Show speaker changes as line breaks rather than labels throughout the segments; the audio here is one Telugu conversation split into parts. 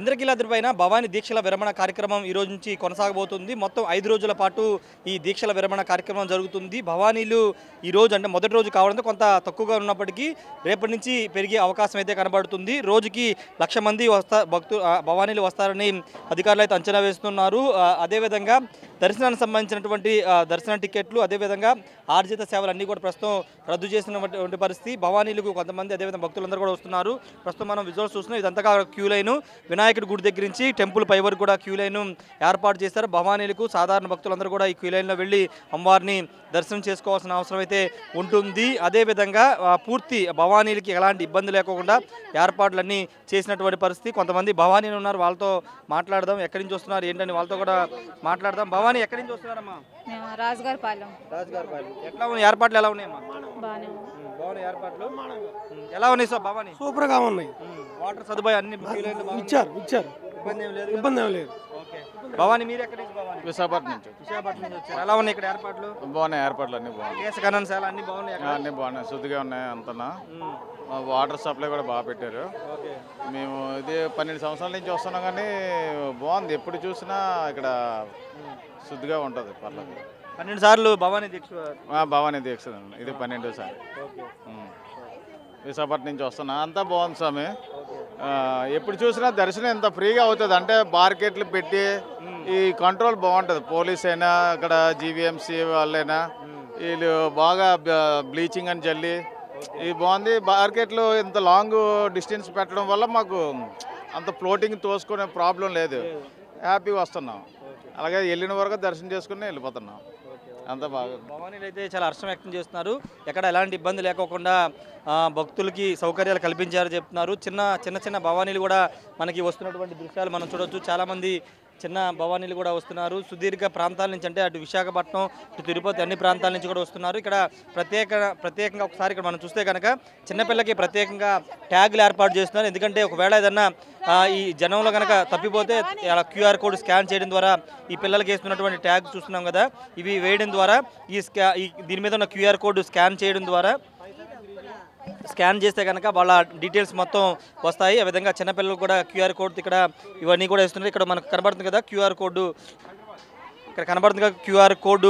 ఇంద్రకీలాద్రి పైన భవానీ దీక్షల విరమణ కార్యక్రమం ఈ రోజు నుంచి కొనసాగబోతుంది. మొత్తం 5 రోజుల పాటు ఈ దీక్షల విరమణ కార్యక్రమం జరుగుతుంది. భవానీలు ఈ రోజు అంటే మొదటి రోజు కావడంతో కొంత తక్కువగా ఉన్నప్పటికీ రేపటి నుంచి పెరిగే అవకాశం అయితే కనబడుతుంది. రోజుకి 1,00,000 మంది భవానీలు వస్తారని అధికారులు అయితే అంచనా వేస్తున్నారు. అదేవిధంగా దర్శనానికి సంబంధించినటువంటి దర్శన టికెట్లు అదేవిధంగా ఆర్జిత సేవలు అన్నీ కూడా ప్రస్తుతం రద్దు చేసినటువంటి పరిస్థితి. భవానీలకు కొంతమంది అదేవిధంగా భక్తులందరూ కూడా వస్తున్నారు. ప్రస్తుతం మనం విజువల్స్ చూస్తున్నాం. ఇదంతా క్యూ లైన్ వినాయకుడి గుడి దగ్గర నుంచి టెంపుల్ పై వరకు కూడా క్యూ లైన్ ఏర్పాటు చేశారు. భవానీలకు సాధారణ భక్తులందరూ కూడా ఈ క్యూ లైన్లో వెళ్ళి అమ్మవారిని దర్శనం చేసుకోవాల్సిన అవసరం అయితే ఉంటుంది. అదేవిధంగా పూర్తి భవానీలకి ఎలాంటి ఇబ్బంది లేకుండా ఏర్పాట్లన్నీ చేసినటువంటి పరిస్థితి. కొంతమంది భవానీలు ఉన్నారు, వాళ్ళతో మాట్లాడదాం. ఎక్కడి నుంచి వస్తున్నారు ఏంటని వాళ్ళతో కూడా మాట్లాడదాం. భవానీ ఎక్కడి నుంచి వస్తున్నారమ్మా?
రాజుగారిపాలెం.
ఎట్లా ఉన్నాయి ఏర్పాట్లు? ఎలా ఉన్నాయమ్మా? బాగున్నాయి ఏర్పాట్లు. ఎలా ఉన్నాయి సార్ భవానీ?
సూపర్ గా ఉన్నాయి.
వాటర్ సదుపాయం అన్ని
ఇచ్చారు. ఇబ్బంది ఏం లేదు.
భవానీ మీరు ఎక్కడి నుంచి? భవానీ
విశాఖపట్నం నుంచి
వచ్చారు. ఎలా ఉన్నాయి ఇక్కడ ఏర్పాట్లు?
బాగున్నాయి. ఏర్పాట్లు అన్ని బాగున్నాయి.
కేసు కనన్సాలు అన్ని బాగున్నాయి.
అన్ని బాగున్నాయి, శుద్ధిగా ఉన్నాయి. అంతనా వాటర్ సప్లై కూడా బాగా పెట్టారు. మేము ఇది 12 సంవత్సరాల నుంచి వస్తున్నాం కానీ బాగుంది. ఎప్పుడు చూసినా ఇక్కడ శుద్ధిగా ఉంటుంది. పర్లేదు.
12 సార్లు భవానీ దీక్ష.
భవానీ దీక్ష ఇది 12వ సారి. విశాఖపట్నం నుంచి వస్తున్నా. అంతా బాగుంది స్వామి. ఎప్పుడు చూసినా దర్శనం ఎంత ఫ్రీగా అవుతుంది అంటే మార్కెట్లు పెట్టి ఈ కంట్రోల్ బాగుంటుంది. పోలీస్ అయినా అక్కడ జీవీఎంసీ వాళ్ళైనా వీళ్ళు బాగా బ్లీచింగ్ అని జల్లి ఇది బాగుంది. మార్కెట్లో ఇంత లాంగ్ డిస్టెన్స్ పెట్టడం వల్ల మాకు అంత ఫ్లోటింగ్ తోసుకునే ప్రాబ్లం లేదు. హ్యాపీగా వస్తున్నాం. అలాగే వెళ్ళిన వరకు దర్శనం చేసుకుని వెళ్ళిపోతున్నాం. అంతా బాగా.
భవానీలు అయితే చాలా హర్షం వ్యక్తం చేస్తున్నారు. ఎక్కడ ఎలాంటి ఇబ్బంది లేకోకుండా భక్తులకి సౌకర్యాలు కల్పించారు చెప్తున్నారు. చిన్న భవానీలు కూడా మనకి వస్తున్నటువంటి దృశ్యాలు మనం చూడవచ్చు. చాలామంది చిన్న భవానీలు కూడా వస్తున్నారు. సుదీర్ఘ ప్రాంతాల నుంచి అంటే అటు విశాఖపట్నం ఇటు తిరుపతి అన్ని ప్రాంతాల నుంచి కూడా వస్తున్నారు. ఇక్కడ ప్రత్యేకంగా ఒకసారి ఇక్కడ మనం చూస్తే కనుక చిన్నపిల్లకి ప్రత్యేకంగా ట్యాగులు ఏర్పాటు చేస్తున్నారు. ఎందుకంటే ఒకవేళ ఏదన్నా ఈ జనంలో కనుక తప్పిపోతే అలా క్యూఆర్ కోడ్ స్కాన్ చేయడం ద్వారా ఈ పిల్లలకి వేస్తున్నటువంటి ట్యాగ్ చూస్తున్నాం కదా, ఇవి వేయడం ద్వారా దీని మీద ఉన్న క్యూఆర్ కోడ్ స్కాన్ చేస్తే కనుక వాళ్ళ డీటెయిల్స్ మొత్తం వస్తాయి. ఆ విధంగా చిన్నపిల్లలు కూడా క్యూఆర్ కోడ్ ఇక్కడ ఇవన్నీ కూడా ఇస్తున్నారు. ఇక్కడ మనకు కనబడుతుంది కదా క్యూఆర్ కోడ్, ఇక్కడ కనబడుతుంది కదా QR code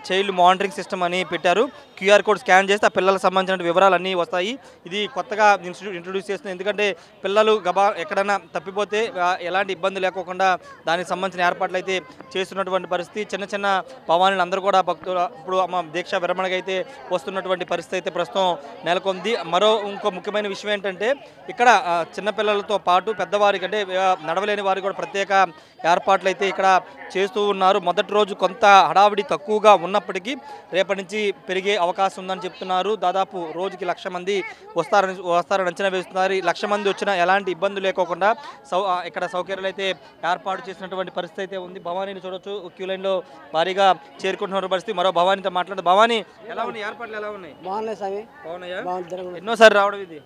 child monitoring system అని పెట్టారు. క్యూఆర్ కోడ్ స్కాన్ చేస్తే ఆ పిల్లలకు సంబంధించిన వివరాలు అన్నీ వస్తాయి. ఇది కొత్తగా ఇంట్రొడ్యూస్ చేస్తుంది. ఎందుకంటే పిల్లలు ఎక్కడైనా తప్పిపోతే ఎలాంటి ఇబ్బంది లేకోకుండా దానికి సంబంధించిన ఏర్పాట్లు అయితే చేస్తున్నటువంటి పరిస్థితి. చిన్న భవానీలు అందరూ కూడా భక్తులు ఇప్పుడు దీక్ష విరమణగా అయితే వస్తున్నటువంటి పరిస్థితి అయితే ప్రస్తుతం నెలకొంది. ఇంకో ముఖ్యమైన విషయం ఏంటంటే ఇక్కడ చిన్నపిల్లలతో పాటు పెద్దవారికి అంటే నడవలేని వారికి కూడా ప్రత్యేక ఏర్పాట్లు అయితే ఇక్కడ చేస్తూ ఉన్నారు. మొదటి రోజు కొంత హడావిడి తక్కువగా ఉన్నప్పటికీ రేపటి నుంచి పెరిగే అవకాశం ఉందని చెప్తున్నారు. దాదాపు రోజుకి 1,00,000 మంది వస్తారని అంచనా వేస్తున్నారు. 1,00,000 మంది వచ్చినా ఎలాంటి ఇబ్బందులు లేకోకుండా ఇక్కడ సౌకర్యాలు అయితే ఏర్పాటు చేసినటువంటి పరిస్థితి అయితే ఉంది. భవానీని చూడొచ్చు, క్యూ లైన్లో భారీగా చేరుకుంటున్న పరిస్థితి. మరో భవానీతో మాట్లాడదు. భవానీ ఎలా ఉన్నాయి ఏర్పాట్లు? ఎలా ఉన్నాయి?
బాగున్నాయి స్వామి.
బాగున్నాయా? ఎన్నోసారి రావడం ఇది?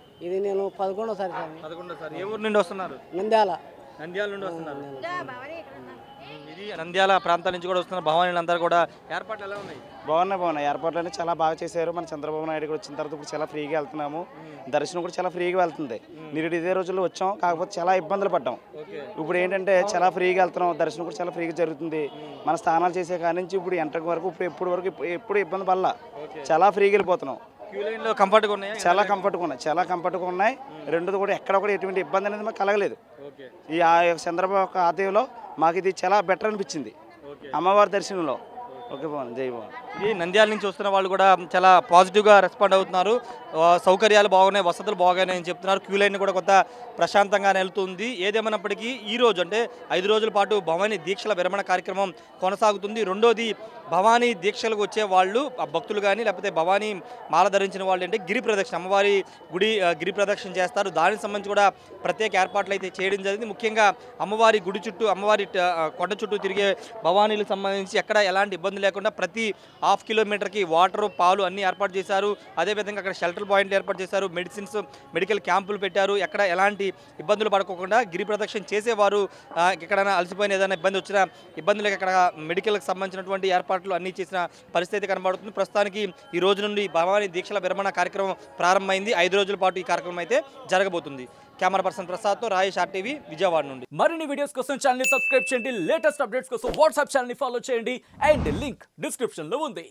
నేను 11వ సారి.
11వ. ఏ ఊరు నుండి వస్తున్నారు?
నంద్యాల
నుండి వస్తున్నారు. ఇది నంద్యాల ప్రాంతాల నుంచి కూడా వస్తున్న భవానీలు అందరూ కూడా ఏర్పాట్లు ఎలా ఉన్నాయి?
బాగున్నాయి. ఏర్పాట్లు అన్నీ చాలా బాగా చేశారు. మన చంద్రబాబు నాయుడు కూడా వచ్చిన తర్వాత ఇప్పుడు చాలా ఫ్రీగా వెళ్తున్నాము. దర్శనం కూడా చాలా ఫ్రీగా వెళ్తుంది. మీరు ఇదే రోజుల్లో వచ్చాం, కాకపోతే చాలా ఇబ్బందులు పడ్డాం. ఇప్పుడు ఏంటంటే చాలా ఫ్రీగా వెళ్తున్నాం. దర్శనం కూడా చాలా ఫ్రీగా జరుగుతుంది. మన స్నానాలు చేసే కాడి నుంచి ఇప్పుడు ఎంటర్ వరకు ఎప్పుడు ఇబ్బంది పడలా. చాలా ఫ్రీగా వెళ్ళిపోతున్నాం. చాలా కంఫర్ట్గా ఉన్నాయి. రెండోది కూడా ఎక్కడ కూడా ఎటువంటి ఇబ్బంది అనేది మాకు కలగలేదు. ఈ చంద్రబాబు యొక్క ఆదాయంలో మాకు ఇది చాలా బెటర్ అనిపించింది అమ్మవారి దర్శనంలో. ఓకే బాగుంది. జై బాగుంది.
ఈ నంద్యాల నుంచి వస్తున్న వాళ్ళు కూడా చాలా పాజిటివ్గా రెస్పాండ్ అవుతున్నారు. సౌకర్యాలు బాగున్నాయి, వసతులు బాగున్నాయి అని చెప్తున్నారు. క్యూ లైన్ కూడా కొంత ప్రశాంతంగా వెళ్తుంది. ఏదేమన్నప్పటికీ ఈ రోజు అంటే 5 రోజుల పాటు భవానీ దీక్షల విరమణ కార్యక్రమం కొనసాగుతుంది. రెండోది భవానీ దీక్షలకు వచ్చే వాళ్ళు భక్తులు కానీ లేకపోతే భవానీ మాల ధరించిన వాళ్ళు అంటే గిరి ప్రదక్షిణ అమ్మవారి గుడి గిరి ప్రదక్షిణ చేస్తారు. దానికి సంబంధించి కూడా ప్రత్యేక ఏర్పాట్లు అయితే చేయడం జరిగింది. ముఖ్యంగా అమ్మవారి గుడి చుట్టూ అమ్మవారి కొండ చుట్టూ తిరిగే భవానీలకు సంబంధించి ఎక్కడ ఎలాంటి ఇబ్బంది లేకుండా ప్రతి 1/2 కిలోమీటర్కి వాటర్ పాలు అన్నీ ఏర్పాటు చేశారు. అదేవిధంగా అక్కడ షెల్టర్ పాయింట్లు ఏర్పాటు చేశారు. మెడికల్ క్యాంపులు పెట్టారు. ఎక్కడ ఎలాంటి ఇబ్బందులు పడకోకుండా గిరి ప్రదక్షిణ చేసేవారు ఎక్కడైనా అలసిపోయిన ఏదైనా ఇబ్బంది వచ్చినా ఇబ్బందులకు అక్కడ మెడికల్కి సంబంధించినటువంటి ఏర్పాట్లు అన్నీ చేసిన పరిస్థితి కనబడుతుంది. ప్రస్తుతానికి ఈ రోజు నుండి భవానీ దీక్షల విరమణ కార్యక్రమం ప్రారంభమైంది. 5 రోజుల పాటు ఈ కార్యక్రమం అయితే జరగబోతుంది. Camera person ప్రసాద్తో Rayesh RTV Vijayawada నుండి.
మరిన్ని వీడియోస్ కోసం ఛానల్ ని సబ్స్క్రైబ్ చేయండి, లేటెస్ట్ అప్డేట్స్ కోసం వాట్సాప్ ఛానల్ ని ఫాలో చేయండి అండ్ లింక్ డిస్క్రిప్షన్ లో ఉంది.